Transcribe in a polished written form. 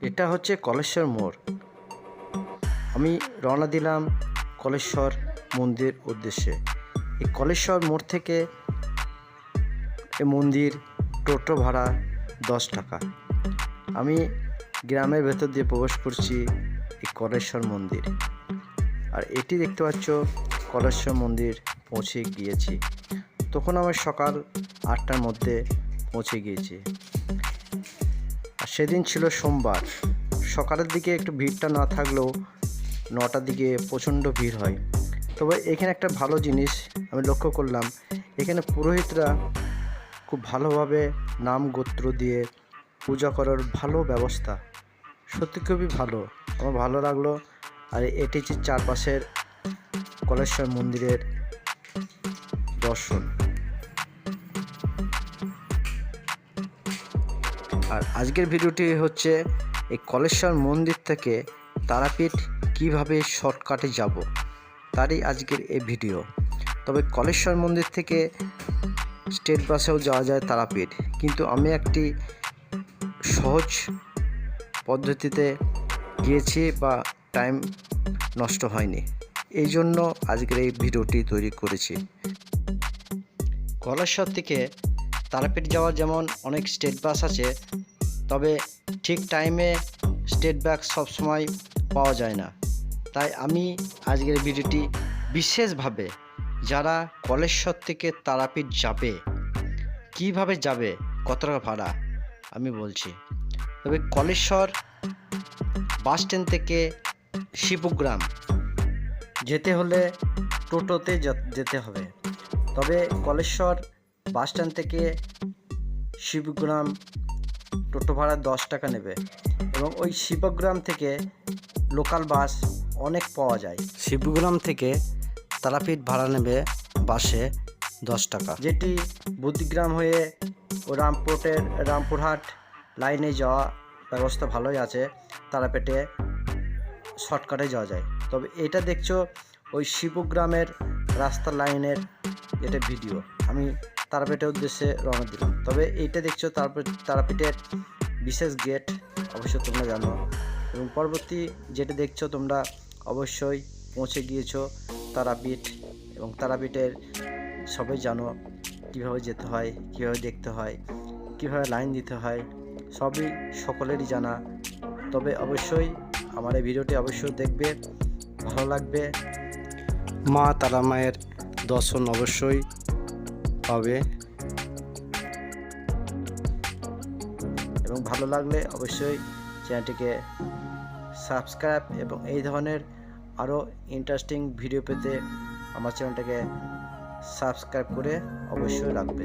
এটা হচ্ছে কলেশ্বর মোড়। আমি রওনা দিলাম কলেশ্বর মন্দির উদ্দেশ্যে। এই কলেশ্বর মোড় থেকে এই মন্দির টোটো ভাড়া 10 টাকা। আমি গ্রামের ভেতর দিয়ে প্রবেশ করছি এই কলেশ্বর মন্দির। আর এটি দেখতে পাচ্ছ কলেশ্বর মন্দির পৌঁছে গিয়েছি। তখন আমার সকাল 8টার মধ্যে পৌঁছে গিয়েছি। আর সেদিন ছিল সোমবার। সকালের দিকে একটু ভিড়টা না থাকলেও 9টার দিকে প্রচণ্ড ভিড় হয়। তবে এখানে একটা ভালো জিনিস আমি লক্ষ্য করলাম, এখানে পুরোহিতরা খুব ভালোভাবে নাম গোত্র দিয়ে পূজা করার ভালো ব্যবস্থা, সত্যি খুবই ভালো, আমার ভালো লাগলো। আর এটি হচ্ছে চারপাশের কলেশ্বর মন্দিরের দর্শন। আর আজকের ভিডিওটি হচ্ছে এই কলেশ্বর মন্দির থেকে তারাপীঠ কিভাবে শর্টকাটে যাব তারই আজকের এই ভিডিও। তবে কলেশ্বর মন্দির থেকে স্টেট বাসেও যাওয়া যায় তারাপীঠ, কিন্তু আমি একটি সহজ পদ্ধতিতে গিয়েছি বা টাইম নষ্ট হয়নি, এই জন্য আজকের এই ভিডিওটি তৈরি করেছি। কলেশ্বর থেকে তারাপীঠ যাওয়ার যেমন অনেক স্টেট বাস আছে, তবে ঠিক টাইমে স্টেট বাস সবসময় পাওয়া যায় না। তাই আমি আজকের ভিডিওটি বিশেষভাবে যারা কলেশ্বর থেকে তারাপীঠ যাবে, কিভাবে যাবে, কত টাকা ভাড়া আমি বলছি। তবে কলেশ্বর বাস স্ট্যান্ড থেকে শিবগ্রাম যেতে হলে টোটোতে যেতে হবে। তবে কলেশ্বর বাস স্ট্যান্ড থেকে শিবগ্রাম টোটো ভাড়া 10 টাকা নেবে, এবং ওই শিবগ্রাম থেকে লোকাল বাস অনেক পাওয়া যায়। শিবগ্রাম থেকে তারাপীঠ ভাড়া নেবে বাসে 10 টাকা, যেটি বুদ্ধিগ্রাম হয়ে ও রামপুরহাট লাইনে যাওয়া ব্যবস্থা ভালোই আছে। তারাপীঠে শর্টকাটে যাওয়া যায়। তবে এটা দেখছো ওই শিবগ্রামের রাস্তার লাইনের এটা ভিডিও। আমি তারাপীঠের উদ্দেশ্যে রওনা দিলাম। তবে এইটা দেখছো তারাপীঠের বিশেষ গেট, অবশ্যই তোমরা জানো। এবং পরবর্তী যেটা দেখছো তোমরা অবশ্যই পৌঁছে গিয়েছো তারাপীঠ। এবং তারাপীঠের সবাই জানো কীভাবে যেতে হয়, কীভাবে দেখতে হয়, কীভাবে লাইন দিতে হয়, সবই সকলেরই জানা। তবে অবশ্যই আমার এই ভিডিওটি অবশ্যই দেখবে, ভালো লাগবে। মা তারা মায়ের দর্শন অবশ্যই পাবে, এবং ভালো লাগলে অবশ্যই চ্যানেলটিকে সাবস্ক্রাইব এবং এই ধরনের আরও ইন্টারেস্টিং ভিডিও পেতে আমার চ্যানেলটাকে সাবস্ক্রাইব করে অবশ্যই রাখবে।